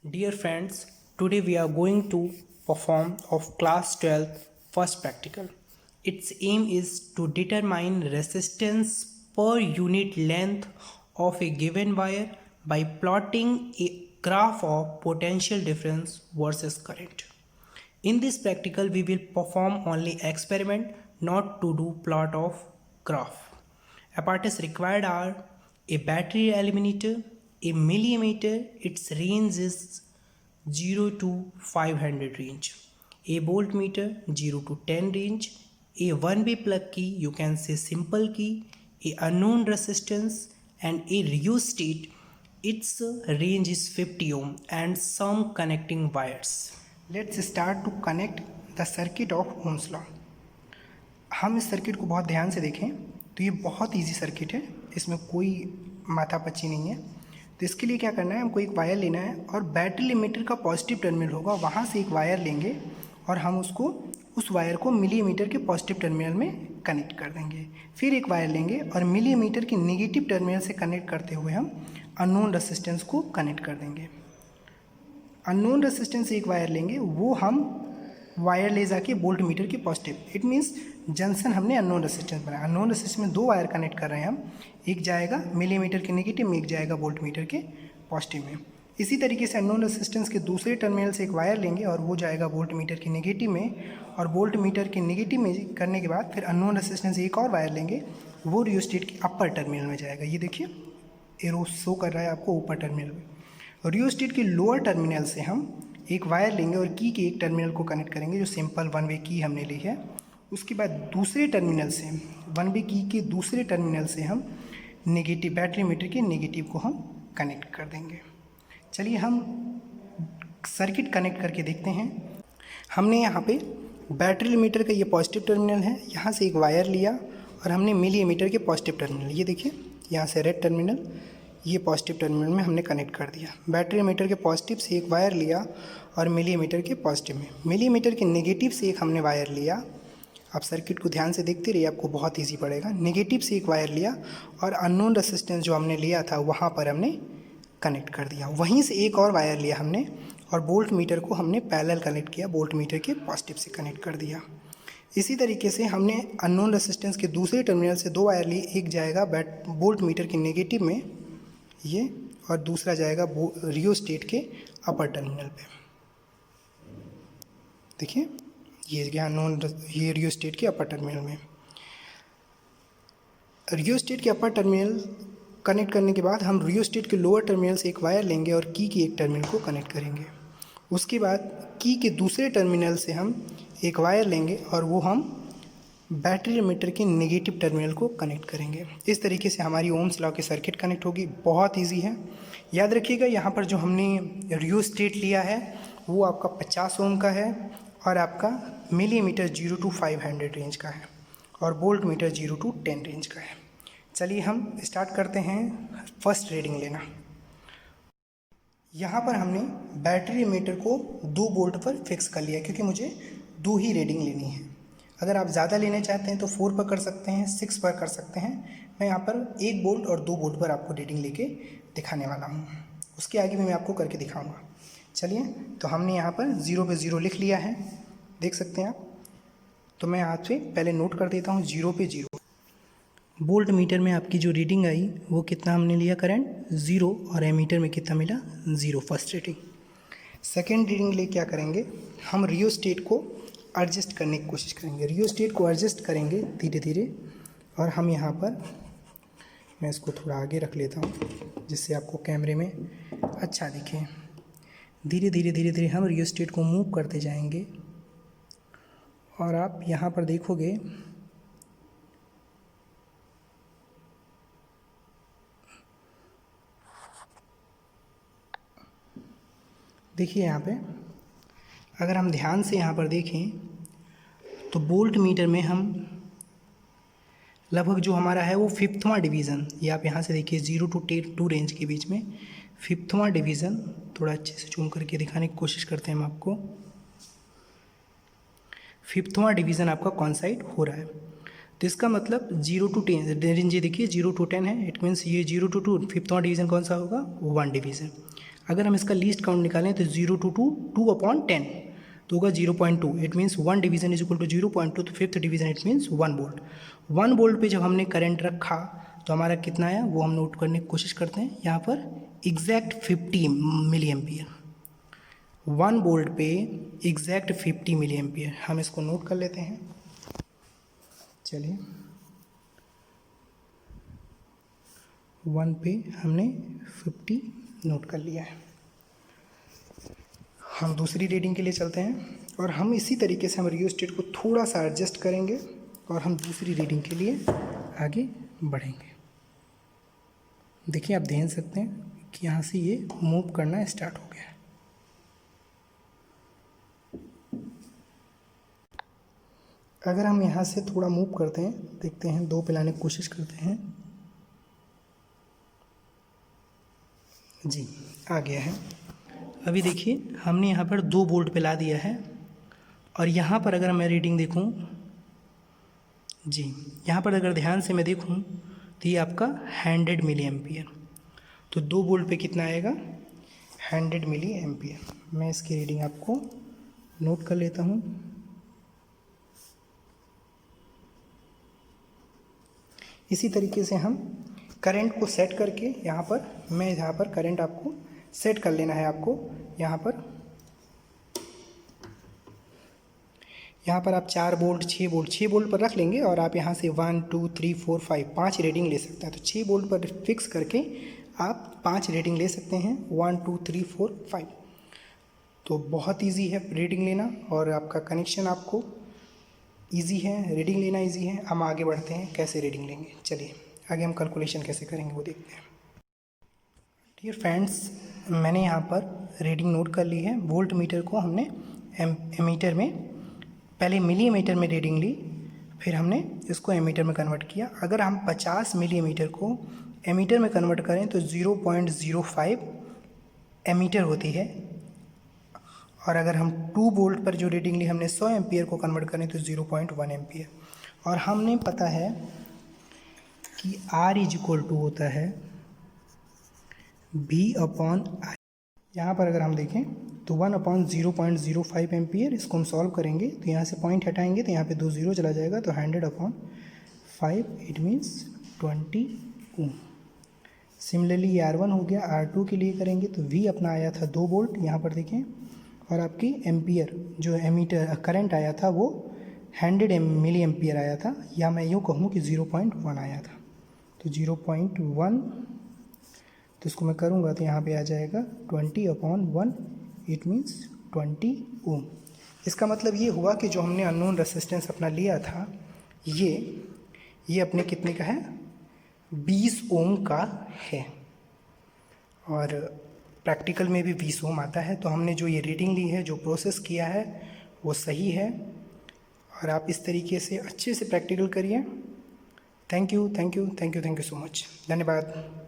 Dear friends, today we are going to perform of class 12 first practical. Its aim is to determine resistance per unit length of a given wire by plotting a graph of potential difference versus current. In this practical, we will perform only experiment, not to do plot of graph. Apparatus required are a battery eliminator, a millimeter, its range is 0 to 500 range, a voltmeter 0 to 10 range, a one-way plug key, you can say simple key, a unknown resistance, and a rheostat. Its range is 50 ohm and some connecting wires. Let's start to connect the circuit of Ohm's law. हम इस circuit को बहुत ध्यान से देखें तो ये बहुत इजी सर्किट है, इसमें कोई माथापच्ची नहीं है। तो इसके लिए क्या करना है, हमको एक वायर लेना है और बैटरी लिमिटर का पॉजिटिव टर्मिनल होगा, वहाँ से एक वायर लेंगे और हम उस वायर को मिलीमीटर के पॉजिटिव टर्मिनल में कनेक्ट कर देंगे। फिर एक वायर लेंगे और मिलीमीटर के नेगेटिव टर्मिनल से कनेक्ट करते हुए हम अननोन रेसिस्टेंस को कनेक्ट कर देंगे। अननोन रेसिस्टेंस से एक वायर लेंगे, वो हम वायर ले जाके वोल्ट मीटर के पॉजिटिव, इट मीन्स जंक्शन हमने अननोन रेसिस्टेंस बनाया। अननोन रेसिस्टेंस में दो वायर कनेक्ट कर रहे हैं हम, एक जाएगा मिलीमीटर के नेगेटिव में, एक जाएगा वोल्ट मीटर के पॉजिटिव में। इसी तरीके से अननोन रेसिस्टेंस के दूसरे टर्मिनल से एक वायर लेंगे और वो जाएगा वोल्ट मीटर के नेगेटिव में, और वोल्ट मीटर के नेगेटिव में करने के बाद फिर अननोन रेसिस्टेंस से एक और वायर लेंगे, वो रियोस्टेट के अपर टर्मिनल में जाएगा। ये देखिए एरो शो कर रहा है आपको ऊपर टर्मिनल में। रियोस्टेट के लोअर टर्मिनल से हम एक वायर लेंगे और की के एक टर्मिनल को कनेक्ट करेंगे, जो सिंपल वन वे की हमने ली है। उसके बाद दूसरे टर्मिनल से, वन वे की के दूसरे टर्मिनल से हम नेगेटिव बैटरी मीटर के नेगेटिव को हम कनेक्ट कर देंगे। चलिए हम सर्किट कनेक्ट करके देखते हैं। हमने यहाँ पे बैटरी मीटर का ये पॉजिटिव टर्मिनल है, यहाँ से एक वायर लिया और हमने मिली मीटर के पॉजिटिव टर्मिनल, ये देखिए यहाँ से रेड टर्मिनल, ये पॉजिटिव टर्मिनल में हमने कनेक्ट कर दिया। बैटरी मीटर के पॉजिटिव से एक वायर लिया और मिलीमीटर के पॉजिटिव में, मिलीमीटर के नेगेटिव से एक हमने वायर लिया। आप सर्किट को ध्यान से देखते रहिए, आपको बहुत इजी पड़ेगा। नेगेटिव से एक वायर लिया और अननोन रेसिस्टेंस जो हमने लिया था वहाँ पर हमने कनेक्ट कर दिया। वहीं से एक और वायर लिया हमने और वोल्ट मीटर को हमने पैरेलल कनेक्ट किया, वोल्ट मीटर के पॉजिटिव से कनेक्ट कर दिया। इसी तरीके से हमने अननोन रेसिस्टेंस के दूसरे टर्मिनल से दो वायर लिए, एक जाएगा वोल्ट मीटर के नेगेटिव में ये, और दूसरा जाएगा रियोस्टेट के अपर टर्मिनल पे। देखिए ये गया नॉन, ये रियोस्टेट के अपर टर्मिनल में। रियोस्टेट के अपर टर्मिनल कनेक्ट करने के बाद हम रियोस्टेट के लोअर टर्मिनल से एक वायर लेंगे और की के एक टर्मिनल को कनेक्ट करेंगे। उसके बाद की के दूसरे टर्मिनल से हम एक वायर लेंगे और वो हम बैटरी मीटर के नेगेटिव टर्मिनल को कनेक्ट करेंगे। इस तरीके से हमारी ओम्स लॉ की सर्किट कनेक्ट होगी। बहुत इजी है, याद रखिएगा। यहाँ पर जो हमने रियोस्टेट लिया है वो आपका 50 ओम का है और आपका मिलीमीटर 0 to 500 रेंज का है और वोल्ट मीटर 0 to 10 रेंज का है। चलिए हम स्टार्ट करते हैं फर्स्ट रीडिंग लेना। यहाँ पर हमने बैटरी मीटर को 2 वोल्ट पर फिक्स कर लिया, क्योंकि मुझे 2 ही रीडिंग लेनी है। अगर आप ज़्यादा लेना चाहते हैं तो 4 पर कर सकते हैं, 6 पर कर सकते हैं। मैं यहाँ पर 1 वोल्ट और 2 वोल्ट पर आपको रीडिंग लेके दिखाने वाला हूँ, उसके आगे भी मैं आपको करके दिखाऊंगा। चलिए, तो हमने यहाँ पर 0 पे 0 लिख लिया है, देख सकते हैं आप। तो मैं यहाँ से पहले नोट कर देता हूँ 0 पे 0। वोल्ट मीटर में आपकी जो रीडिंग आई वो कितना हमने लिया करंट 0, और एमीटर में कितना मिला 0 फर्स्ट रीडिंग। सेकेंड रीडिंग ले क्या करेंगे, हम रियोस्टेट को एडजस्ट करने की कोशिश करेंगे। रियोस्टेट को एडजस्ट करेंगे धीरे धीरे, और हम यहाँ पर, मैं इसको थोड़ा आगे रख लेता हूँ जिससे आपको कैमरे में अच्छा दिखे। धीरे धीरे धीरे धीरे हम रियोस्टेट को मूव करते जाएंगे और आप यहाँ पर देखोगे देखिए यहाँ पे अगर हम ध्यान से यहाँ पर देखें तो वोल्ट मीटर में हम लगभग जो हमारा है वो 5वां डिवीज़न, ये आप यहाँ से देखिए 0 to 2 रेंज के बीच में 5वां डिवीज़न, थोड़ा अच्छे से जूम करके दिखाने की कोशिश करते हैं हम आपको। 5वां डिवीज़न आपका कॉन्साइड हो रहा है, तो इसका मतलब 0 to 10 रेंज, ये देखिए 0 to 10 है, इट मीन्स ये 0 to 2 5वां डिवीज़न कौन सा होगा, 1 डिवीज़न। अगर हम इसका लीस्ट काउंट निकालें तो 0 to 2/10 तो होगा 0.2, it means 1 division is equal to 0.2, तो fifth division it means 1 volt. 1 volt पे जब हमने करंट रखा तो हमारा कितना आया वो हम नोट करने की कोशिश करते हैं। यहाँ पर एग्जैक्ट 50 मिली एम्पियर, 1 वोल्ट पे एग्जैक्ट 50 मिली एम्पियर, हम इसको नोट कर लेते हैं। चलिए 1 पे हमने 50 नोट कर लिया है। हम दूसरी रीडिंग के लिए चलते हैं और हम इसी तरीके से हम रियोस्टेट को थोड़ा सा एडजस्ट करेंगे और हम दूसरी रीडिंग के लिए आगे बढ़ेंगे। देखिए आप ध्यान सकते हैं कि यहाँ से ये मूव करना स्टार्ट हो गया है। अगर हम यहाँ से थोड़ा मूव करते हैं, देखते हैं 2 पे लाने की कोशिश करते हैं, जी आ गया है। अभी देखिए हमने यहाँ पर 2 वोल्ट पे ला दिया है और यहाँ पर अगर मैं रीडिंग देखूँ, जी यहाँ पर अगर ध्यान से मैं देखूँ तो ये आपका 100 मिली एम्पियर, तो 2 वोल्ट पे कितना आएगा 100 मिली एम्पियर। मैं इसकी रीडिंग आपको नोट कर लेता हूँ। इसी तरीके से हम करंट को सेट करके यहाँ पर करंट आपको सेट कर लेना है। आपको यहाँ पर आप 4 वोल्ट 6 वोल्ट पर रख लेंगे और आप यहाँ से 1 2 3 4 5 5 रीडिंग ले सकते हैं। तो 6 वोल्ट पर फिक्स करके आप 5 रीडिंग ले सकते हैं, 1 2 3 4 5। तो बहुत इजी है रीडिंग लेना और आपका कनेक्शन आपको इजी है, रीडिंग लेना इजी है। हम आगे बढ़ते हैं कैसे रीडिंग लेंगे। चलिए आगे हम कैलकुलेशन कैसे करेंगे वो देखते हैं। डियर फ्रेंड्स, मैंने यहाँ पर रीडिंग नोट कर ली है। वोल्ट मीटर को हमने एमीटर में, पहले मिलीमीटर में रीडिंग ली, फिर हमने इसको एमीटर में कन्वर्ट किया। अगर हम 50 मिलीमीटर को एमीटर में कन्वर्ट करें तो 0.05 एमीटर होती है। और अगर हम 2 वोल्ट पर जो रीडिंग ली हमने 100 एम्पियर को कन्वर्ट करें तो 0.1 एम्पियर। और हमने पता है कि R इज इक्वल टू होता है V/I। यहाँ पर अगर हम देखें तो 1/0.05 एम्पियर, इसको हम सॉल्व करेंगे तो यहाँ से पॉइंट हटाएंगे तो यहाँ पे 2 0 चला जाएगा, तो 100/5 इट मीन्स 20 ओम। सिमिलरली ये R1 हो गया। R2 के लिए करेंगे तो V अपना आया था 2 वोल्ट यहाँ पर देखें, और आपकी एम्पियर जो एमीटर करंट आया था वो 100 मिली एम्पियर आया था, या मैं यूँ कहूँ कि 0.1 आया था। तो 0.1, तो इसको मैं करूँगा तो यहाँ पे आ जाएगा 20/1 इट मीन्स 20 ओम। इसका मतलब ये हुआ कि जो हमने अननोन रेसिस्टेंस अपना लिया था ये अपने कितने का है 20 ओम का है, और प्रैक्टिकल में भी 20 ओम आता है। तो हमने जो ये रीडिंग ली है, जो प्रोसेस किया है वो सही है, और आप इस तरीके से अच्छे से प्रैक्टिकल करिए। थैंक यू सो मच, धन्यवाद।